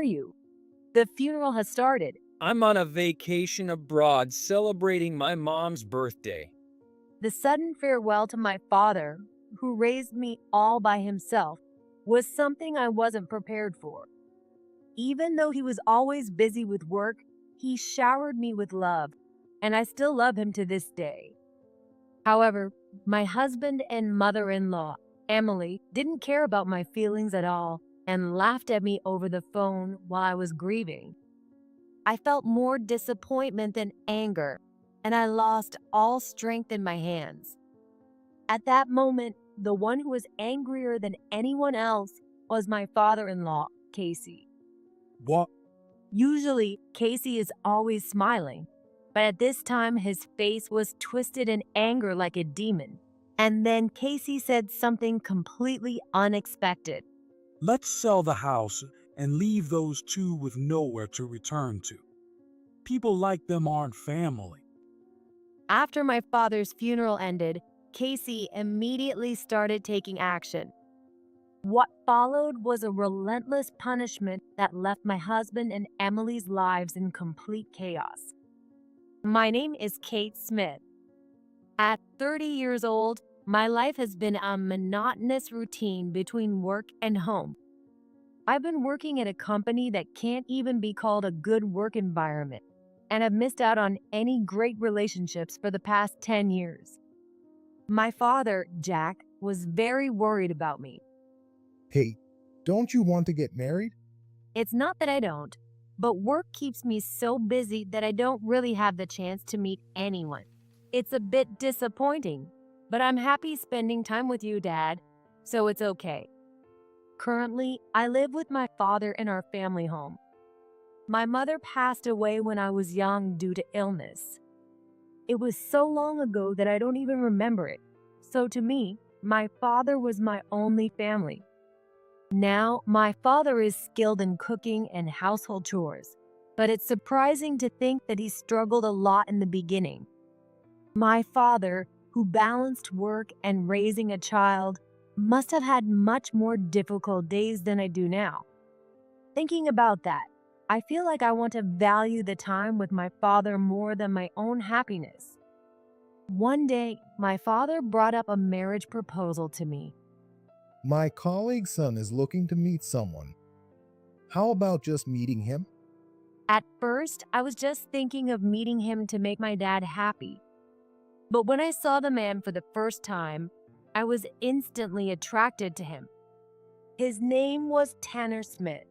are you? The funeral has started. I'm on a vacation abroad celebrating my mom's birthday. The sudden farewell to my father, who raised me all by himself, was something I wasn't prepared for. Even though he was always busy with work, he showered me with love, and I still love him to this day. However, my husband and mother-in-law, Emily, didn't care about my feelings at all and laughed at me over the phone while I was grieving. I felt more disappointment than anger, and I lost all strength in my hands. At that moment, the one who was angrier than anyone else was my father-in-law, Casey. What? Usually, Casey is always smiling, but at this time his face was twisted in anger like a demon. And then Casey said something completely unexpected. Let's sell the house and leave those two with nowhere to return to. People like them aren't family. After my father's funeral ended, Casey immediately started taking action. What followed was a relentless punishment that left my husband and Emily's lives in complete chaos. My name is Kate Smith. At 30 years old, my life has been a monotonous routine between work and home. I've been working at a company that can't even be called a good work environment, and have missed out on any great relationships for the past 10 years. My father, Jack, was very worried about me. Hey, don't you want to get married? It's not that I don't, but work keeps me so busy that I don't really have the chance to meet anyone. It's a bit disappointing, but I'm happy spending time with you, Dad, so it's okay. Currently, I live with my father in our family home. My mother passed away when I was young due to illness. It was so long ago that I don't even remember it. So to me, my father was my only family. Now, my father is skilled in cooking and household chores, but it's surprising to think that he struggled a lot in the beginning. My father, who balanced work and raising a child, must have had much more difficult days than I do now. Thinking about that, I feel like I want to value the time with my father more than my own happiness. One day, my father brought up a marriage proposal to me. My colleague's son is looking to meet someone. How about just meeting him? At first, I was just thinking of meeting him to make my dad happy. But when I saw the man for the first time, I was instantly attracted to him. His name was Tanner Smith.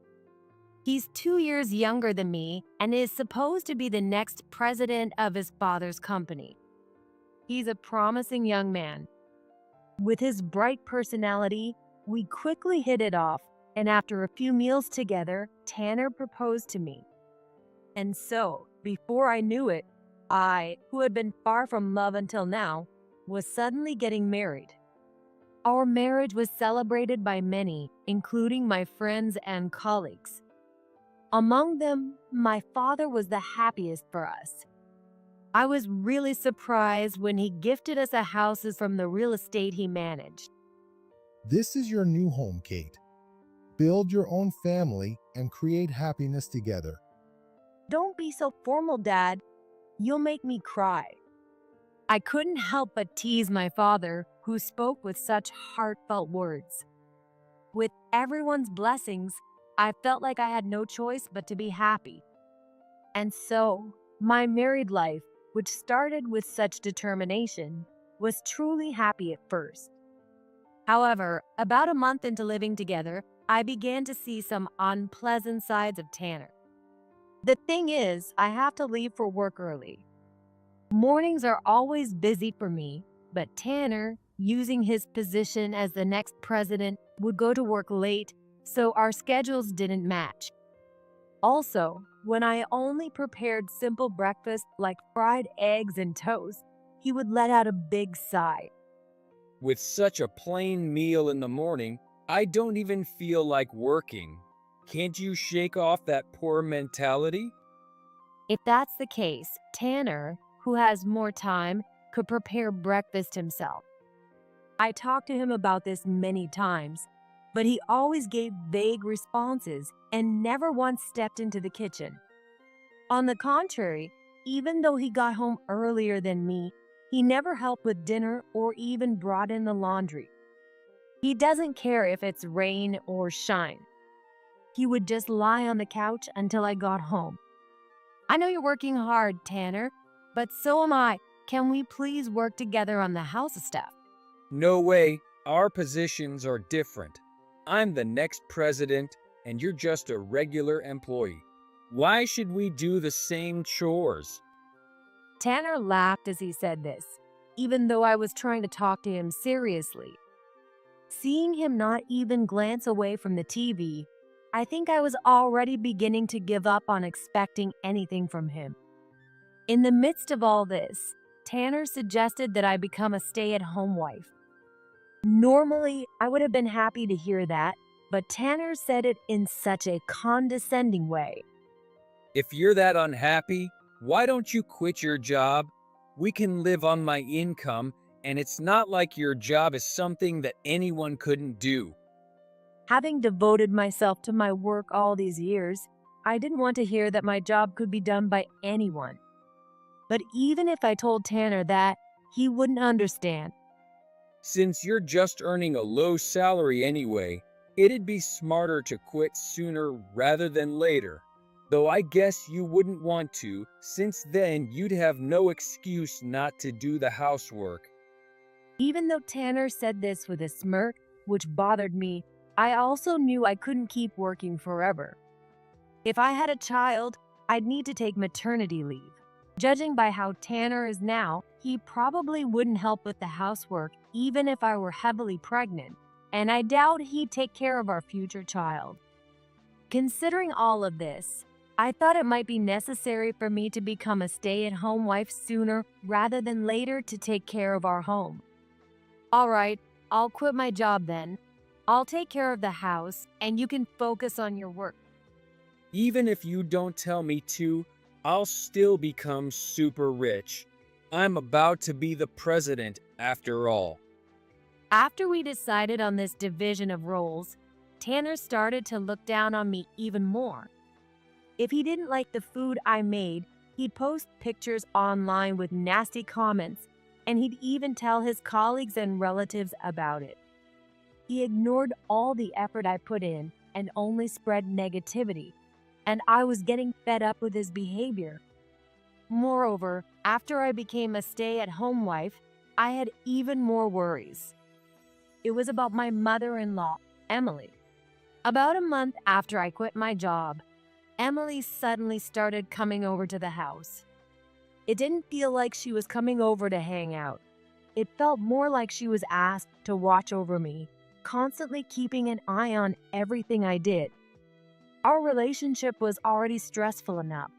He's 2 years younger than me and is supposed to be the next president of his father's company. He's a promising young man. With his bright personality, we quickly hit it off, and after a few meals together, Tanner proposed to me. And so, before I knew it, I, who had been far from love until now, was suddenly getting married. Our marriage was celebrated by many, including my friends and colleagues. Among them, my father was the happiest for us. I was really surprised when he gifted us a house from the real estate he managed. This is your new home, Kate. Build your own family and create happiness together. Don't be so formal, Dad. You'll make me cry. I couldn't help but tease my father, who spoke with such heartfelt words. With everyone's blessings, I felt like I had no choice but to be happy. And so, my married life, which started with such determination, was truly happy at first. However, about a month into living together, I began to see some unpleasant sides of Tanner. The thing is, I have to leave for work early. Mornings are always busy for me, but Tanner, using his position as the next president, would go to work late, so our schedules didn't match. Also, when I only prepared simple breakfast like fried eggs and toast, he would let out a big sigh. With such a plain meal in the morning, I don't even feel like working. Can't you shake off that poor mentality? If that's the case, Tanner, who has more time, could prepare breakfast himself. I talked to him about this many times, but he always gave vague responses and never once stepped into the kitchen. On the contrary, even though he got home earlier than me, he never helped with dinner or even brought in the laundry. He doesn't care if it's rain or shine. He would just lie on the couch until I got home. I know you're working hard, Tanner, but so am I. Can we please work together on the house stuff? No way, our positions are different. I'm the next president, and you're just a regular employee. Why should we do the same chores? Tanner laughed as he said this, even though I was trying to talk to him seriously. Seeing him not even glance away from the TV, I think I was already beginning to give up on expecting anything from him. In the midst of all this, Tanner suggested that I become a stay-at-home wife. Normally, I would have been happy to hear that, but Tanner said it in such a condescending way. If you're that unhappy, why don't you quit your job? We can live on my income, and it's not like your job is something that anyone couldn't do. Having devoted myself to my work all these years, I didn't want to hear that my job could be done by anyone. But even if I told Tanner that, he wouldn't understand. Since you're just earning a low salary anyway, it'd be smarter to quit sooner rather than later. Though I guess you wouldn't want to, since then you'd have no excuse not to do the housework. Even though Tanner said this with a smirk, which bothered me, I also knew I couldn't keep working forever. If I had a child, I'd need to take maternity leave. Judging by how Tanner is now, he probably wouldn't help with the housework even if I were heavily pregnant, and I doubt he'd take care of our future child. Considering all of this, I thought it might be necessary for me to become a stay-at-home wife sooner rather than later to take care of our home. All right, I'll quit my job then. I'll take care of the house, and you can focus on your work. Even if you don't tell me to, I'll still become super rich. I'm about to be the president after all. After we decided on this division of roles, Tanner started to look down on me even more. If he didn't like the food I made, he'd post pictures online with nasty comments, and he'd even tell his colleagues and relatives about it. He ignored all the effort I put in and only spread negativity, and I was getting fed up with his behavior. Moreover, after I became a stay-at-home wife, I had even more worries. It was about my mother-in-law, Emily. About a month after I quit my job, Emily suddenly started coming over to the house. It didn't feel like she was coming over to hang out. It felt more like she was asked to watch over me, constantly keeping an eye on everything I did. Our relationship was already stressful enough,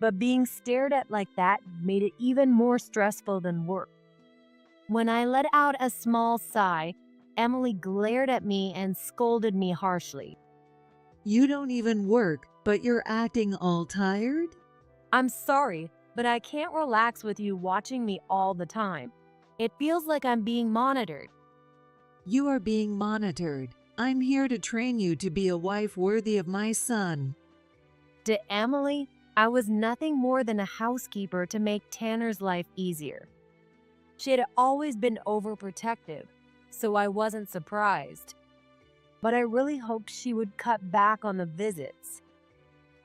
but being stared at like that made it even more stressful than work. When I let out a small sigh, Emily glared at me and scolded me harshly. You don't even work, but you're acting all tired? I'm sorry, but I can't relax with you watching me all the time. It feels like I'm being monitored. You are being monitored. I'm here to train you to be a wife worthy of my son. To Emily, I was nothing more than a housekeeper to make Tanner's life easier. She had always been overprotective, so I wasn't surprised. But I really hoped she would cut back on the visits.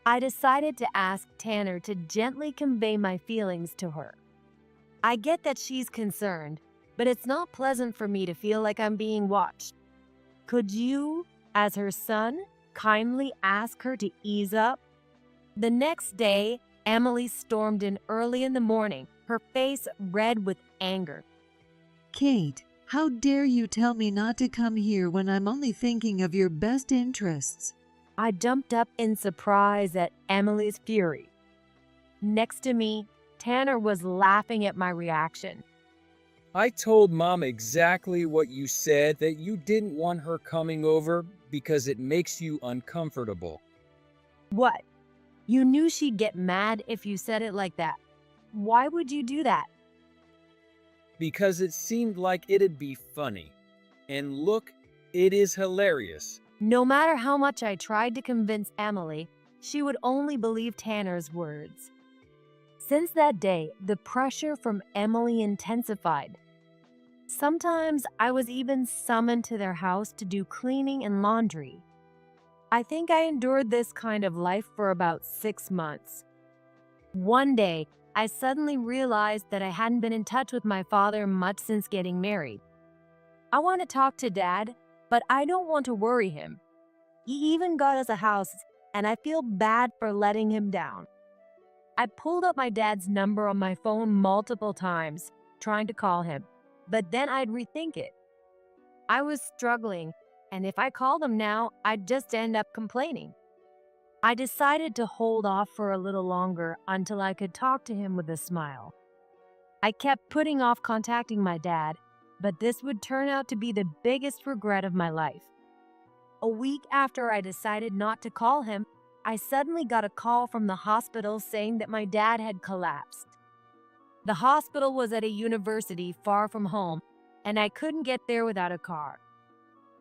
I decided to ask Tanner to gently convey my feelings to her. I get that she's concerned, but it's not pleasant for me to feel like I'm being watched. Could you, as her son, kindly ask her to ease up? The next day, Emily stormed in early in the morning, her face red with anger. Kate, how dare you tell me not to come here when I'm only thinking of your best interests? I jumped up in surprise at Emily's fury. Next to me, Tanner was laughing at my reaction. I told Mom exactly what you said, that you didn't want her coming over because it makes you uncomfortable. What? You knew she'd get mad if you said it like that. Why would you do that? Because it seemed like it'd be funny. And look, it is hilarious. No matter how much I tried to convince Emily, she would only believe Tanner's words. Since that day, the pressure from Emily intensified. Sometimes I was even summoned to their house to do cleaning and laundry. I think I endured this kind of life for about 6 months. One day, I suddenly realized that I hadn't been in touch with my father much since getting married. I want to talk to Dad, but I don't want to worry him. He even got us a house, and I feel bad for letting him down. I pulled up my dad's number on my phone multiple times, trying to call him, but then I'd rethink it. I was struggling, and if I called him now, I'd just end up complaining. I decided to hold off for a little longer until I could talk to him with a smile. I kept putting off contacting my dad, but this would turn out to be the biggest regret of my life. A week after I decided not to call him, I suddenly got a call from the hospital saying that my dad had collapsed. The hospital was at a university far from home, and I couldn't get there without a car.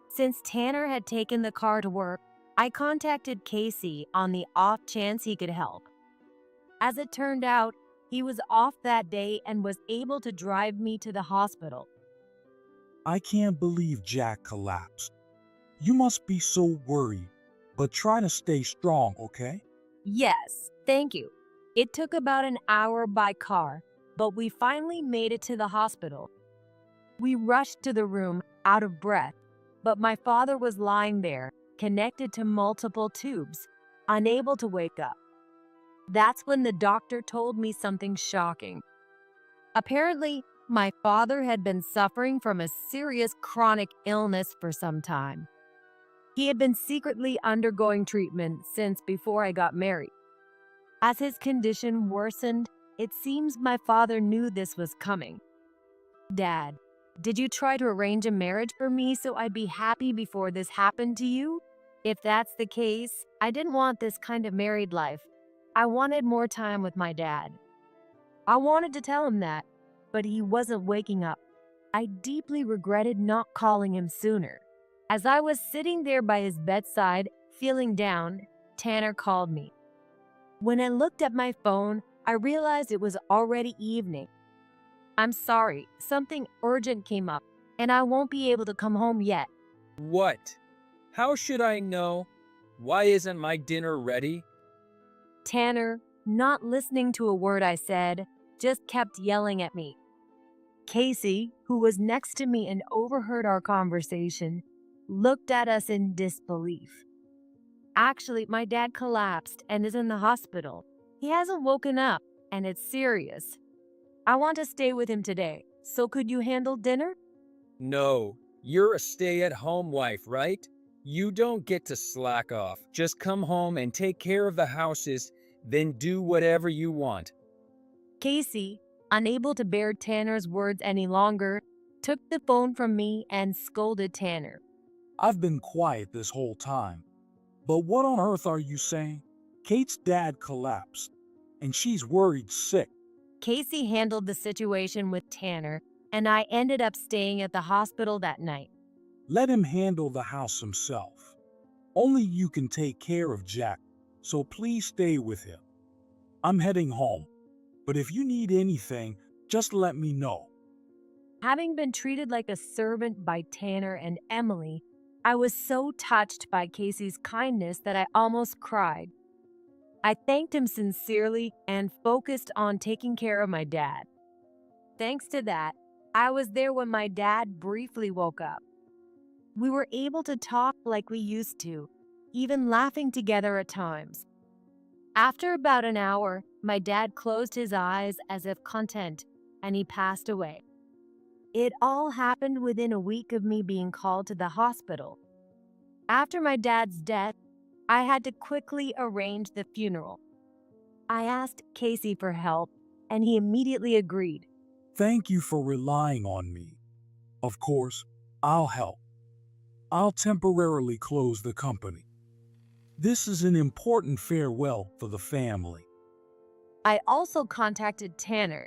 Since Tanner had taken the car to work, I contacted Casey on the off chance he could help. As it turned out, he was off that day and was able to drive me to the hospital. I can't believe Jack collapsed. You must be so worried, but try to stay strong, okay? Yes, thank you. It took about an hour by car, but we finally made it to the hospital. We rushed to the room, out of breath, but my father was lying there, connected to multiple tubes, unable to wake up. That's when the doctor told me something shocking. Apparently, my father had been suffering from a serious chronic illness for some time. He had been secretly undergoing treatment since before I got married. As his condition worsened, it seems my father knew this was coming. Dad, did you try to arrange a marriage for me so I'd be happy before this happened to you? If that's the case, I didn't want this kind of married life. I wanted more time with my dad. I wanted to tell him that, but he wasn't waking up. I deeply regretted not calling him sooner. As I was sitting there by his bedside, feeling down, Tanner called me. When I looked at my phone, I realized it was already evening. I'm sorry, something urgent came up, and I won't be able to come home yet. What? How should I know? Why isn't my dinner ready? Tanner, not listening to a word I said, just kept yelling at me. Casey, who was next to me and overheard our conversation, looked at us in disbelief. Actually, my dad collapsed and is in the hospital. He hasn't woken up, and it's serious. I want to stay with him today, so could you handle dinner? No, you're a stay-at-home wife, right? You don't get to slack off. Just come home and take care of the houses, then do whatever you want. Casey, unable to bear Tanner's words any longer, took the phone from me and scolded Tanner. I've been quiet this whole time. But what on earth are you saying? Kate's dad collapsed, and she's worried sick. Casey handled the situation with Tanner, and I ended up staying at the hospital that night. Let him handle the house himself. Only you can take care of Jack, so please stay with him. I'm heading home, but if you need anything, just let me know. Having been treated like a servant by Tanner and Emily, I was so touched by Casey's kindness that I almost cried. I thanked him sincerely and focused on taking care of my dad. Thanks to that, I was there when my dad briefly woke up. We were able to talk like we used to, even laughing together at times. After about an hour, my dad closed his eyes as if content, and he passed away. It all happened within a week of me being called to the hospital. After my dad's death, I had to quickly arrange the funeral. I asked Casey for help, and he immediately agreed. Thank you for relying on me. Of course, I'll help. I'll temporarily close the company. This is an important farewell for the family. I also contacted Tanner.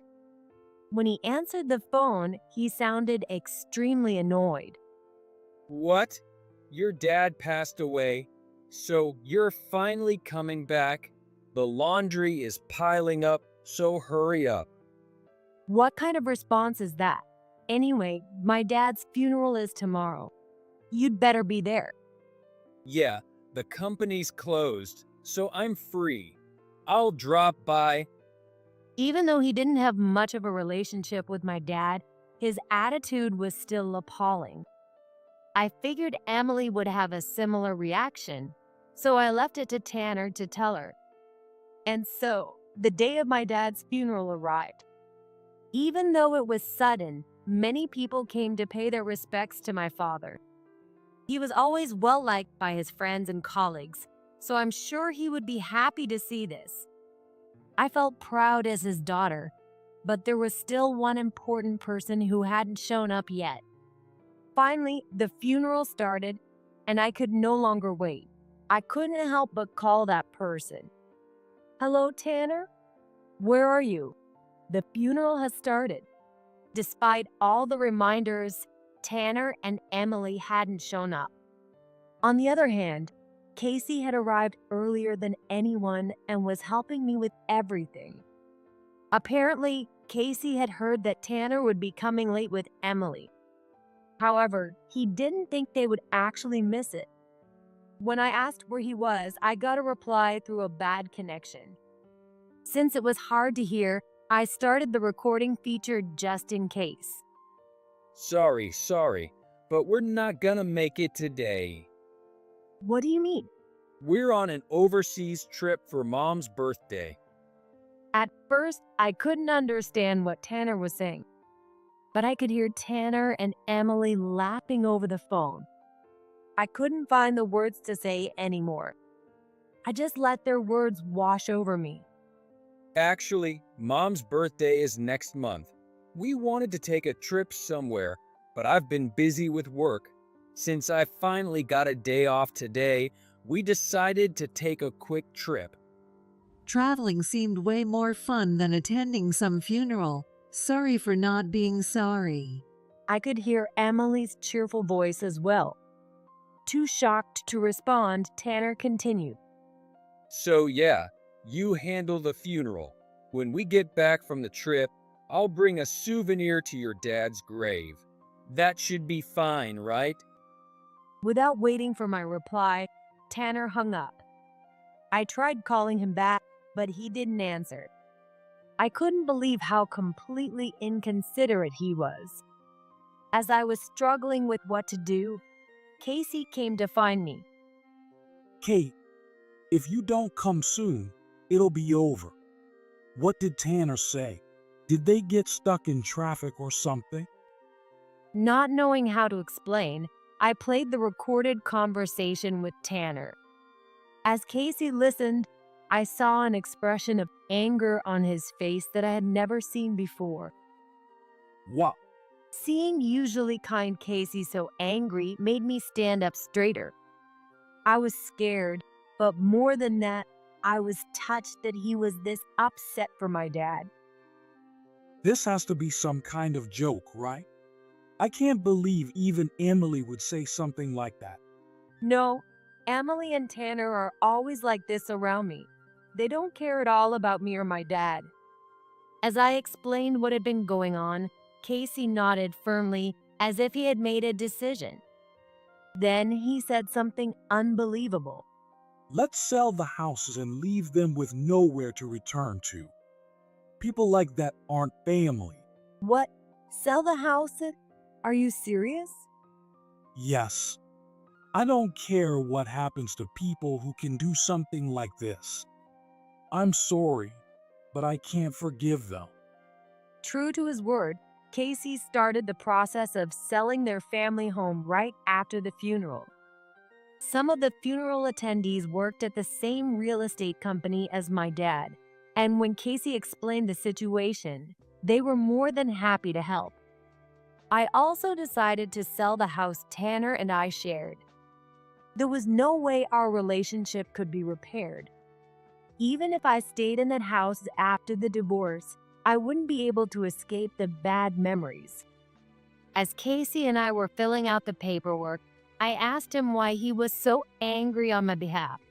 When he answered the phone, he sounded extremely annoyed. What? your dad passed away, so you're finally coming back. The laundry is piling up, so hurry up. What kind of response is that? Anyway, my dad's funeral is tomorrow. You'd better be there. Yeah, the company's closed, so I'm free. I'll drop by. Even though he didn't have much of a relationship with my dad, his attitude was still appalling. I figured Emily would have a similar reaction, so I left it to Tanner to tell her. And so, the day of my dad's funeral arrived. Even though it was sudden, many people came to pay their respects to my father. He was always well liked by his friends and colleagues, so I'm sure he would be happy to see this. I felt proud as his daughter, but there was still one important person who hadn't shown up yet. Finally, the funeral started, and I could no longer wait. I couldn't help but call that person. Hello, Tanner? Where are you? The funeral has started. Despite all the reminders, Tanner and Emily hadn't shown up. On the other hand, Casey had arrived earlier than anyone and was helping me with everything. Apparently, Casey had heard that Tanner would be coming late with Emily. However, he didn't think they would actually miss it. When I asked where he was, I got a reply through a bad connection. Since it was hard to hear, I started the recording feature just in case. Sorry, but we're not gonna make it today. What do you mean? We're on an overseas trip for Mom's birthday. At first, I couldn't understand what Tanner was saying, but I could hear Tanner and Emily laughing over the phone. I couldn't find the words to say anymore. I just let their words wash over me. Actually, Mom's birthday is next month. We wanted to take a trip somewhere, but I've been busy with work. Since I finally got a day off today, we decided to take a quick trip. Traveling seemed way more fun than attending some funeral. Sorry for not being sorry. I could hear Emily's cheerful voice as well. Too shocked to respond, Tanner continued. So yeah, you handle the funeral. When we get back from the trip, I'll bring a souvenir to your dad's grave. That should be fine, right? Without waiting for my reply, Tanner hung up. I tried calling him back, but he didn't answer. I couldn't believe how completely inconsiderate he was. As I was struggling with what to do, Casey came to find me. Kate, if you don't come soon, it'll be over. What did Tanner say? Did they get stuck in traffic or something? Not knowing how to explain, I played the recorded conversation with Tanner. As Casey listened, I saw an expression of anger on his face that I had never seen before. What? Seeing usually kind Casey so angry made me stand up straighter. I was scared, but more than that, I was touched that he was this upset for my dad. This has to be some kind of joke, right? I can't believe even Emily would say something like that. No, Emily and Tanner are always like this around me. They don't care at all about me or my dad. As I explained what had been going on, Casey nodded firmly as if he had made a decision. Then he said something unbelievable. Let's sell the houses and leave them with nowhere to return to. People like that aren't family. What? Sell the house? Are you serious? Yes. I don't care what happens to people who can do something like this. I'm sorry, but I can't forgive them. True to his word, Casey started the process of selling their family home right after the funeral. Some of the funeral attendees worked at the same real estate company as my dad, and when Casey explained the situation, they were more than happy to help. I also decided to sell the house Tanner and I shared. There was no way our relationship could be repaired. Even if I stayed in that house after the divorce, I wouldn't be able to escape the bad memories. As Casey and I were filling out the paperwork, I asked him why he was so angry on my behalf.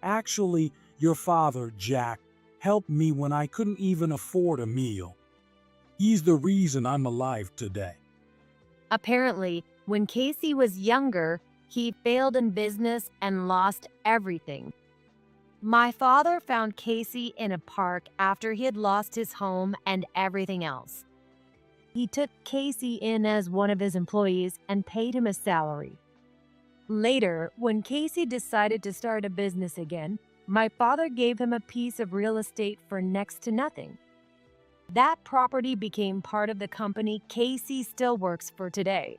Actually, your father, Jack, helped me when I couldn't even afford a meal. He's the reason I'm alive today. Apparently, when Casey was younger, he failed in business and lost everything. My father found Casey in a park after he had lost his home and everything else. He took Casey in as one of his employees and paid him a salary. Later, when Casey decided to start a business again, my father gave him a piece of real estate for next to nothing. That property became part of the company Casey still works for today.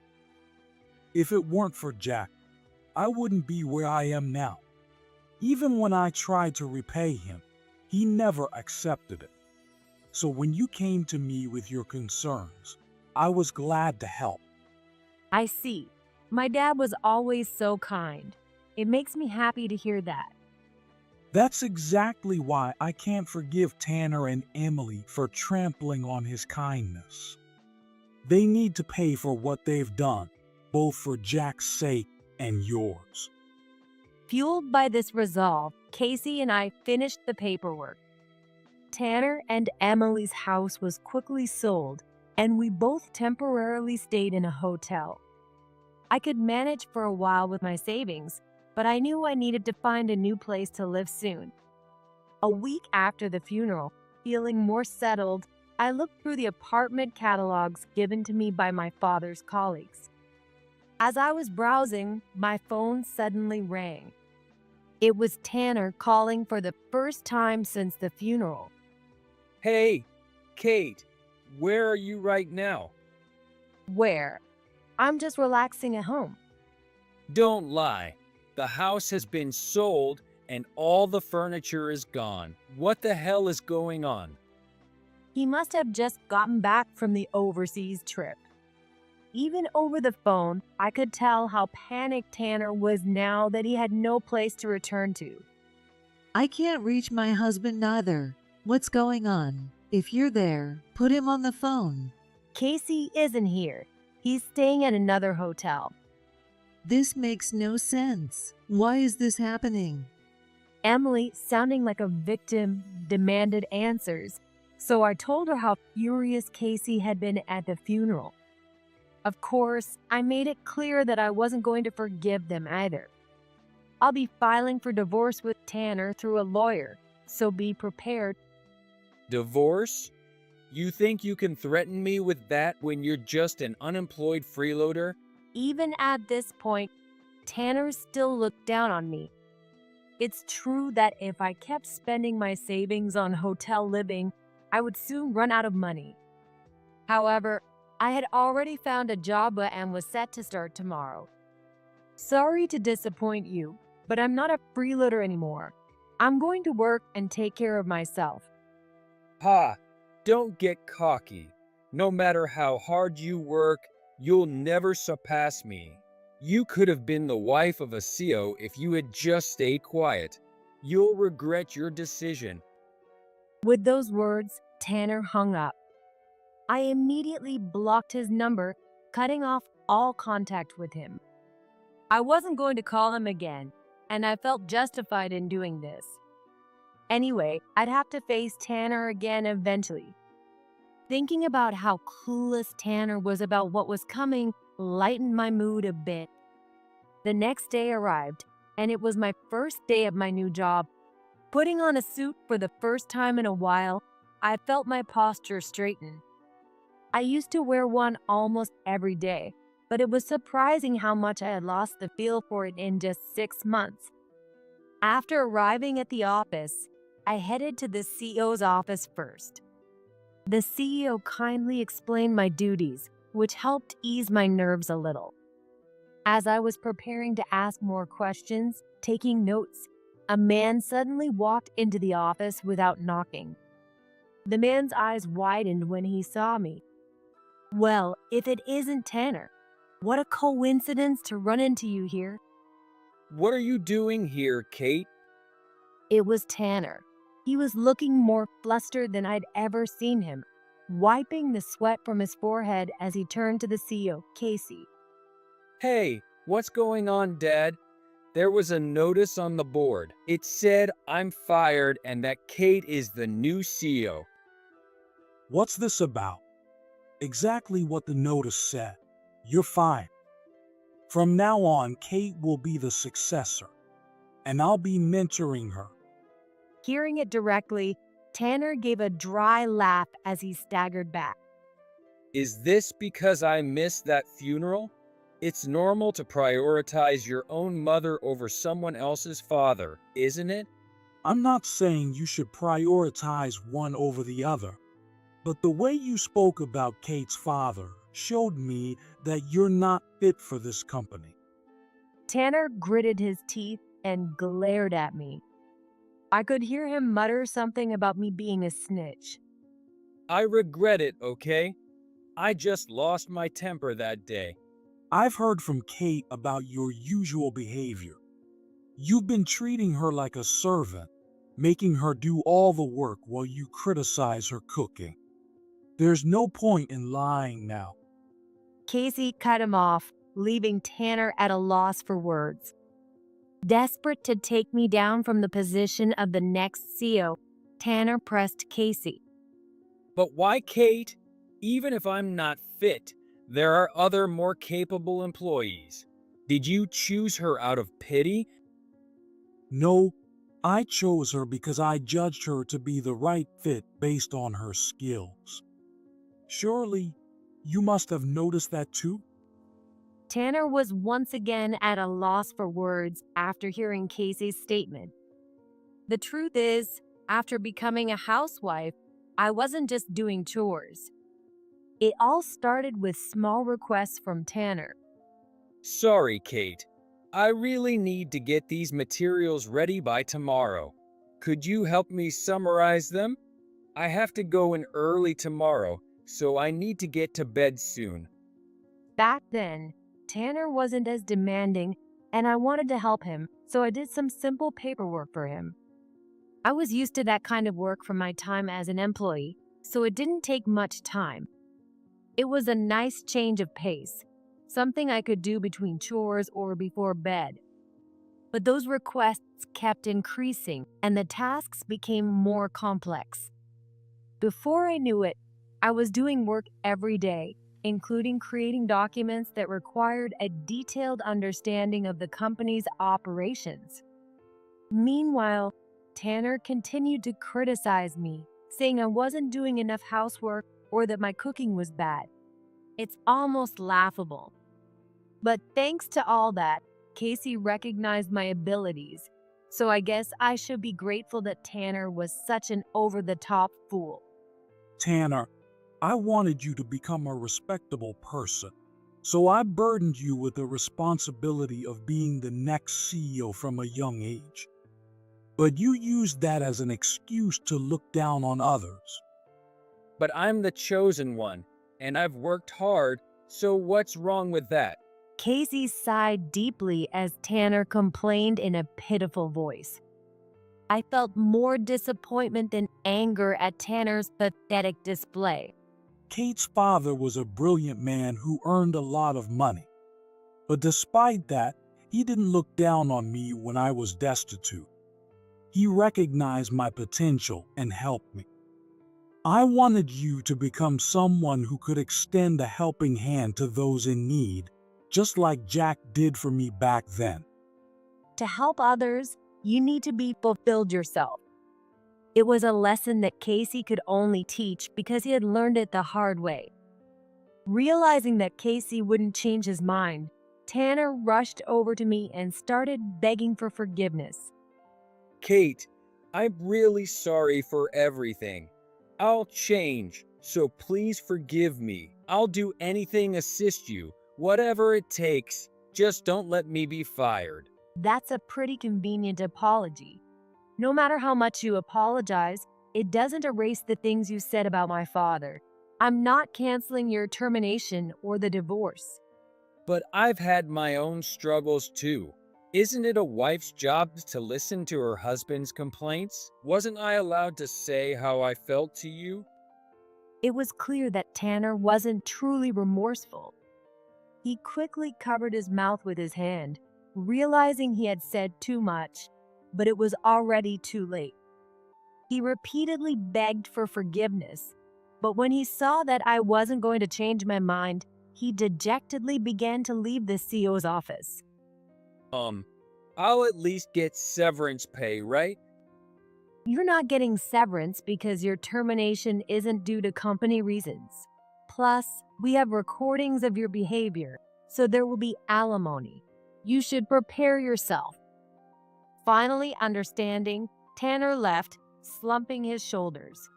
If it weren't for Jack, I wouldn't be where I am now. Even when I tried to repay him, he never accepted it. So when you came to me with your concerns, I was glad to help. I see. My dad was always so kind. It makes me happy to hear that. That's exactly why I can't forgive Tanner and Emily for trampling on his kindness. They need to pay for what they've done, both for Jack's sake and yours. Fueled by this resolve, Casey and I finished the paperwork. Tanner and Emily's house was quickly sold, and we both temporarily stayed in a hotel. I could manage for a while with my savings, but I knew I needed to find a new place to live soon. A week after the funeral, feeling more settled, I looked through the apartment catalogs given to me by my father's colleagues. As I was browsing, my phone suddenly rang. It was Tanner calling for the first time since the funeral. Hey, Kate, where are you right now? Where? I'm just relaxing at home. Don't lie. The house has been sold and all the furniture is gone. What the hell is going on? He must have just gotten back from the overseas trip. Even over the phone, I could tell how panicked Tanner was now that he had no place to return to. I can't reach my husband either. What's going on? If you're there, put him on the phone. Casey isn't here. He's staying at another hotel. This makes no sense. Why is this happening? Emily, sounding like a victim, demanded answers, so I told her how furious Casey had been at the funeral. Of course, I made it clear that I wasn't going to forgive them either. I'll be filing for divorce with Tanner through a lawyer, so be prepared. Divorce? You think you can threaten me with that when you're just an unemployed freeloader? Even at this point, Tanner still looked down on me. It's true that if I kept spending my savings on hotel living, I would soon run out of money. However, I had already found a job and was set to start tomorrow. Sorry to disappoint you, but I'm not a freeloader anymore. I'm going to work and take care of myself. Ha! Don't get cocky. No matter how hard you work, you'll never surpass me. You could have been the wife of a CEO if you had just stayed quiet. You'll regret your decision. With those words, Tanner hung up. I immediately blocked his number, cutting off all contact with him. I wasn't going to call him again, and I felt justified in doing this. Anyway, I'd have to face Tanner again eventually. Thinking about how clueless Tanner was about what was coming lightened my mood a bit. The next day arrived, and it was my first day of my new job. Putting on a suit for the first time in a while, I felt my posture straighten. I used to wear one almost every day, but it was surprising how much I had lost the feel for it in just 6 months. After arriving at the office, I headed to the CEO's office first. The CEO kindly explained my duties, which helped ease my nerves a little. As I was preparing to ask more questions, taking notes, a man suddenly walked into the office without knocking. The man's eyes widened when he saw me. Well, if it isn't Tanner, what a coincidence to run into you here. What are you doing here, Kate? It was Tanner. He was looking more flustered than I'd ever seen him, wiping the sweat from his forehead as he turned to the CEO, Casey. Hey, What's going on, Dad? There was a notice on the board. It said I'm fired and that Kate is the new CEO. What's this about? Exactly what the notice said. You're fine. From now on, Kate will be the successor, and I'll be mentoring her. Hearing it directly, Tanner gave a dry laugh as he staggered back. Is this because I missed that funeral? It's normal to prioritize your own mother over someone else's father, isn't it? I'm not saying you should prioritize one over the other, but the way you spoke about Kate's father showed me that you're not fit for this company. Tanner gritted his teeth and glared at me. I could hear him mutter something about me being a snitch. I regret it, okay? I just lost my temper that day. I've heard from Kate about your usual behavior. You've been treating her like a servant, making her do all the work while you criticize her cooking. There's no point in lying now. Casey cut him off, leaving Tanner at a loss for words. Desperate to take me down from the position of the next CEO, Tanner pressed Casey. But why Kate? Even if I'm not fit, there are other more capable employees. Did you choose her out of pity? No, I chose her because I judged her to be the right fit based on her skills. Surely, you must have noticed that too? Tanner was once again at a loss for words after hearing Casey's statement. The truth is, after becoming a housewife, I wasn't just doing chores. It all started with small requests from Tanner. Sorry, Kate. I really need to get these materials ready by tomorrow. Could you help me summarize them? I have to go in early tomorrow, so I need to get to bed soon. Back then, Tanner wasn't as demanding, and I wanted to help him, so I did some simple paperwork for him. I was used to that kind of work from my time as an employee, so it didn't take much time. It was a nice change of pace, something I could do between chores or before bed. But those requests kept increasing, and the tasks became more complex. Before I knew it, I was doing work every day, including creating documents that required a detailed understanding of the company's operations. Meanwhile, Tanner continued to criticize me, saying I wasn't doing enough housework or that my cooking was bad. It's almost laughable. But thanks to all that, Casey recognized my abilities, so I guess I should be grateful that Tanner was such an over-the-top fool. Tanner, I wanted you to become a respectable person, so I burdened you with the responsibility of being the next CEO from a young age. But you used that as an excuse to look down on others. But I'm the chosen one, and I've worked hard, so what's wrong with that? Casey sighed deeply as Tanner complained in a pitiful voice. I felt more disappointment than anger at Tanner's pathetic display. Kate's father was a brilliant man who earned a lot of money. But despite that, he didn't look down on me when I was destitute. He recognized my potential and helped me. I wanted you to become someone who could extend a helping hand to those in need, just like Jack did for me back then. To help others, you need to be fulfilled yourself. It was a lesson that Casey could only teach because he had learned it the hard way. Realizing that Casey wouldn't change his mind, Tanner rushed over to me and started begging for forgiveness. Kate, I'm really sorry for everything. I'll change, so please forgive me. I'll do anything to assist you, whatever it takes. Just don't let me be fired. That's a pretty convenient apology. No matter how much you apologize, it doesn't erase the things you said about my father. I'm not canceling your termination or the divorce. But I've had my own struggles too. Isn't it a wife's job to listen to her husband's complaints? Wasn't I allowed to say how I felt to you? It was clear that Tanner wasn't truly remorseful. He quickly covered his mouth with his hand, realizing he had said too much, but it was already too late. He repeatedly begged for forgiveness, but when he saw that I wasn't going to change my mind, he dejectedly began to leave the CO's office. I'll at least get severance pay, right? You're not getting severance because your termination isn't due to company reasons. Plus, we have recordings of your behavior, so there will be alimony. You should prepare yourself. Finally understanding, Tanner left, slumping his shoulders.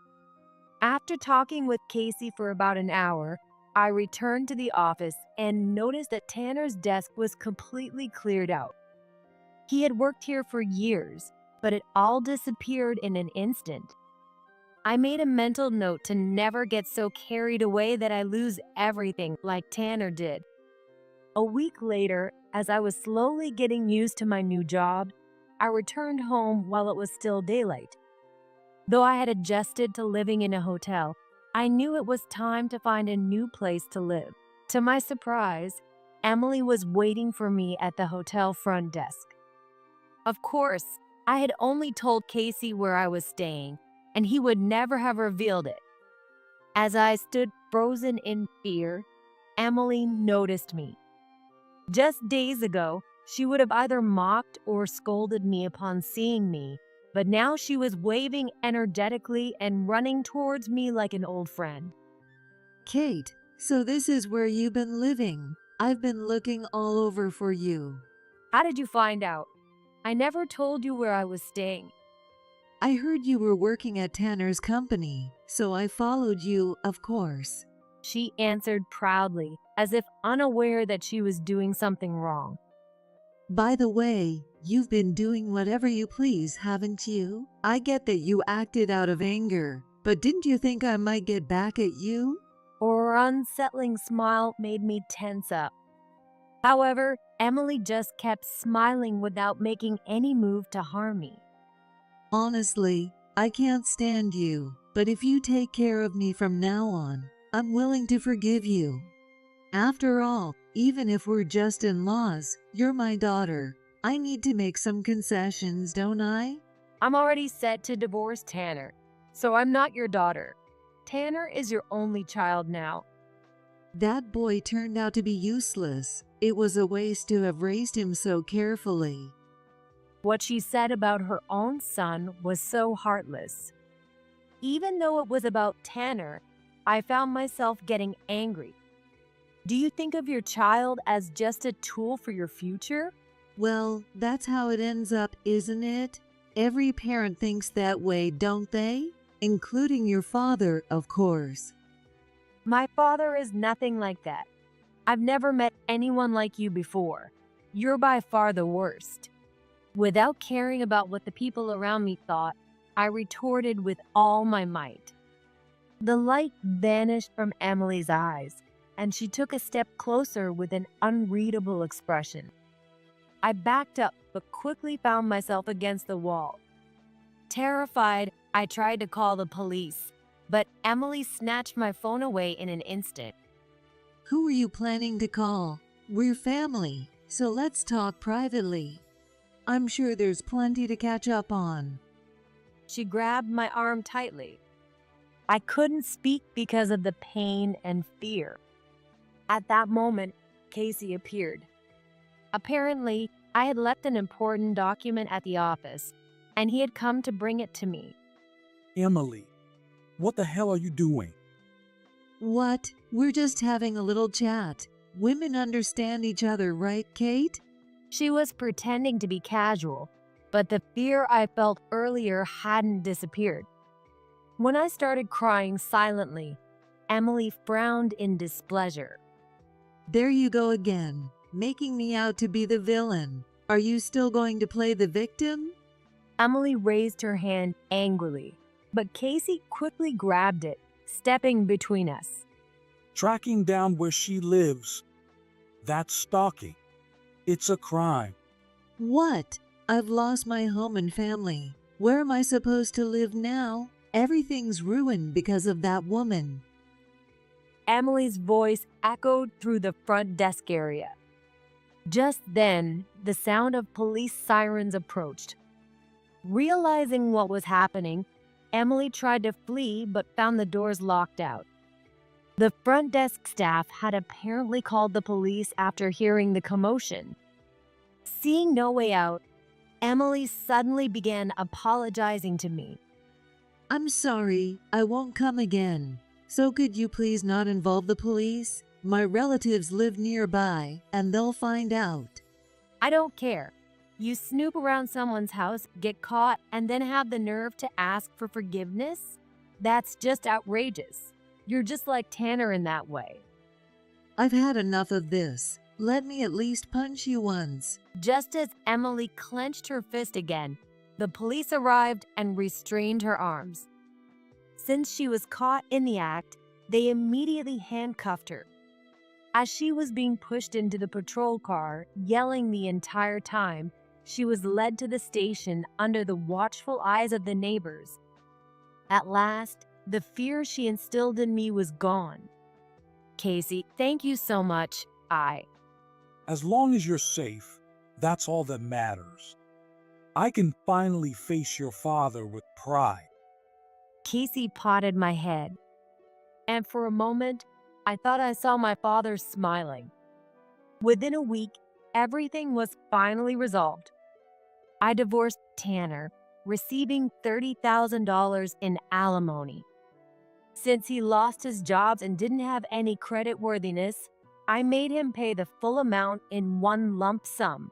After talking with Casey for about an hour, I returned to the office and noticed that Tanner's desk was completely cleared out. He had worked here for years, but it all disappeared in an instant. I made a mental note to never get so carried away that I lose everything like Tanner did. A week later, as I was slowly getting used to my new job, I returned home while it was still daylight. Though I had adjusted to living in a hotel, I knew it was time to find a new place to live. To my surprise, Emily was waiting for me at the hotel front desk. Of course, I had only told Casey where I was staying, and he would never have revealed it. As I stood frozen in fear, Emily noticed me. Just days ago, she would have either mocked or scolded me upon seeing me, but now she was waving energetically and running towards me like an old friend. Kate, so this is where you've been living. I've been looking all over for you. How did you find out? I never told you where I was staying. I heard you were working at Tanner's company, so I followed you, of course. She answered proudly, as if unaware that she was doing something wrong. By the way, you've been doing whatever you please, haven't you? I get that you acted out of anger, but didn't you think I might get back at you? Her unsettling smile made me tense up. However, Emily just kept smiling without making any move to harm me. Honestly, I can't stand you, but if you take care of me from now on, I'm willing to forgive you. After all, even if we're just in-laws, you're my daughter. I need to make some concessions, don't I? I'm already set to divorce Tanner, so I'm not your daughter. Tanner is your only child now. That boy turned out to be useless. It was a waste to have raised him so carefully. What she said about her own son was so heartless. Even though it was about Tanner, I found myself getting angry. Do you think of your child as just a tool for your future? Well, that's how it ends up, isn't it? Every parent thinks that way, don't they? Including your father, of course. My father is nothing like that. I've never met anyone like you before. You're by far the worst. Without caring about what the people around me thought, I retorted with all my might. The light vanished from Emily's eyes, and she took a step closer with an unreadable expression. I backed up, but quickly found myself against the wall. Terrified, I tried to call the police, but Emily snatched my phone away in an instant. Who are you planning to call? We're family, so let's talk privately. I'm sure there's plenty to catch up on. She grabbed my arm tightly. I couldn't speak because of the pain and fear. At that moment, Casey appeared. Apparently, I had left an important document at the office, and he had come to bring it to me. Emily, what the hell are you doing? What? We're just having a little chat. Women understand each other, right, Kate? She was pretending to be casual, but the fear I felt earlier hadn't disappeared. When I started crying silently, Emily frowned in displeasure. There you go again, making me out to be the villain. Are you still going to play the victim? Emily raised her hand angrily, but Casey quickly grabbed it, stepping between us. Tracking down where she lives. That's stalking. It's a crime. What? I've lost my home and family. Where am I supposed to live now? Everything's ruined because of that woman. Emily's voice echoed through the front desk area. Just then, the sound of police sirens approached. Realizing what was happening, Emily tried to flee but found the doors locked out. The front desk staff had apparently called the police after hearing the commotion. Seeing no way out, Emily suddenly began apologizing to me. I'm sorry, I won't come again. So could you please not involve the police? My relatives live nearby, and they'll find out. I don't care. You snoop around someone's house, get caught, and then have the nerve to ask for forgiveness? That's just outrageous. You're just like Tanner in that way. I've had enough of this. Let me at least punch you once. Just as Emily clenched her fist again, the police arrived and restrained her arms. Since she was caught in the act, they immediately handcuffed her. As she was being pushed into the patrol car, yelling the entire time, she was led to the station under the watchful eyes of the neighbors. At last, the fear she instilled in me was gone. Casey, thank you so much. As long as you're safe, that's all that matters. I can finally face your father with pride. Casey patted my head, and for a moment, I thought I saw my father smiling. Within a week, everything was finally resolved. I divorced Tanner, receiving $30,000 in alimony. Since he lost his job and didn't have any creditworthiness, I made him pay the full amount in one lump sum.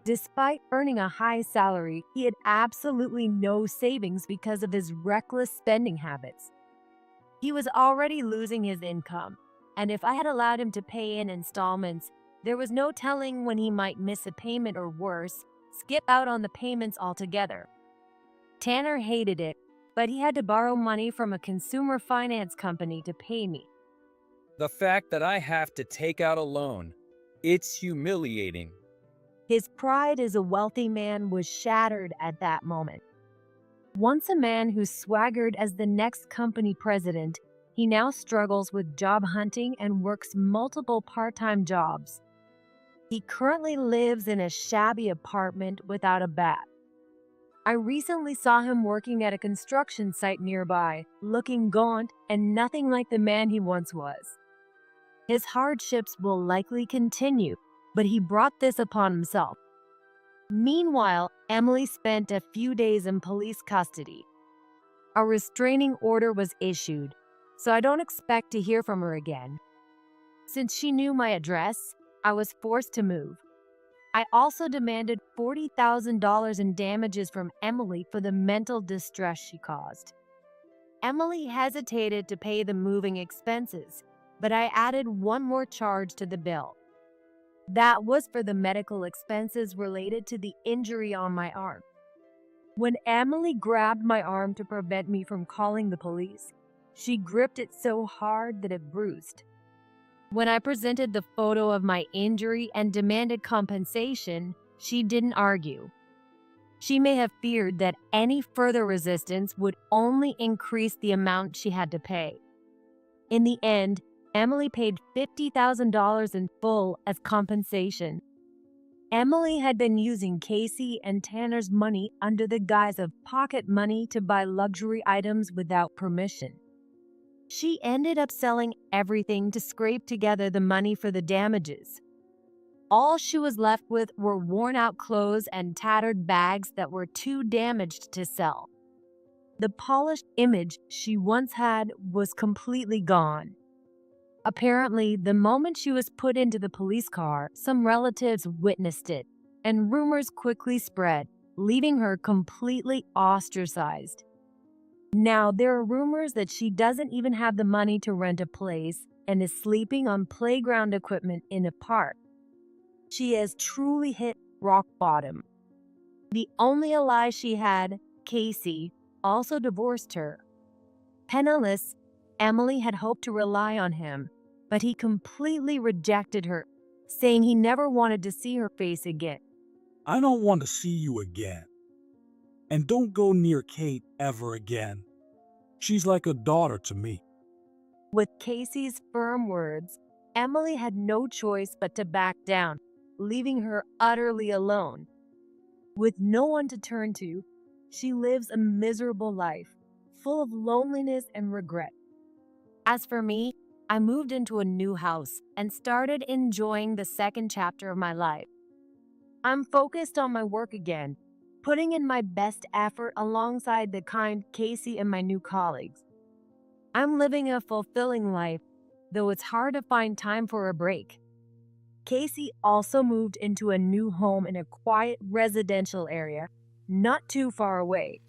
Despite earning a high salary, he had absolutely no savings because of his reckless spending habits. He was already losing his income, and if I had allowed him to pay in installments, there was no telling when he might miss a payment or worse, skip out on the payments altogether. Tanner hated it, but he had to borrow money from a consumer finance company to pay me. The fact that I have to take out a loan, it's humiliating. His pride as a wealthy man was shattered at that moment. Once a man who swaggered as the next company president, he now struggles with job hunting and works multiple part-time jobs. He currently lives in a shabby apartment without a bath. I recently saw him working at a construction site nearby, looking gaunt and nothing like the man he once was. His hardships will likely continue, but he brought this upon himself. Meanwhile, Emily spent a few days in police custody. A restraining order was issued, so I don't expect to hear from her again. Since she knew my address, I was forced to move. I also demanded $40,000 in damages from Emily for the mental distress she caused. Emily hesitated to pay the moving expenses, but I added one more charge to the bill. That was for the medical expenses related to the injury on my arm. When Emily grabbed my arm to prevent me from calling the police, she gripped it so hard that it bruised. When I presented the photo of my injury and demanded compensation, she didn't argue. She may have feared that any further resistance would only increase the amount she had to pay. In the end, Emily paid $50,000 in full as compensation. Emily had been using Casey and Tanner's money under the guise of pocket money to buy luxury items without permission. She ended up selling everything to scrape together the money for the damages. All she was left with were worn-out clothes and tattered bags that were too damaged to sell. The polished image she once had was completely gone. Apparently, the moment she was put into the police car, some relatives witnessed it, and rumors quickly spread, leaving her completely ostracized. Now, there are rumors that she doesn't even have the money to rent a place and is sleeping on playground equipment in a park. She has truly hit rock bottom. The only ally she had, Casey, also divorced her. Penniless, Emily had hoped to rely on him, but he completely rejected her, saying he never wanted to see her face again. I don't want to see you again. And don't go near Kate ever again. She's like a daughter to me. With Casey's firm words, Emily had no choice but to back down, leaving her utterly alone. With no one to turn to, she lives a miserable life, full of loneliness and regret. As for me, I moved into a new house and started enjoying the second chapter of my life. I'm focused on my work again, putting in my best effort alongside the kind Casey and my new colleagues. I'm living a fulfilling life, though it's hard to find time for a break. Casey also moved into a new home in a quiet residential area, not too far away.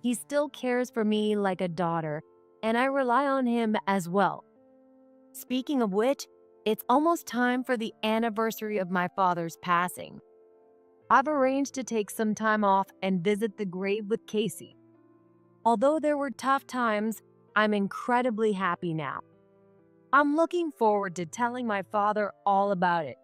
He still cares for me like a daughter, and I rely on him as well. Speaking of which, it's almost time for the anniversary of my father's passing. I've arranged to take some time off and visit the grave with Casey. Although there were tough times, I'm incredibly happy now. I'm looking forward to telling my father all about it.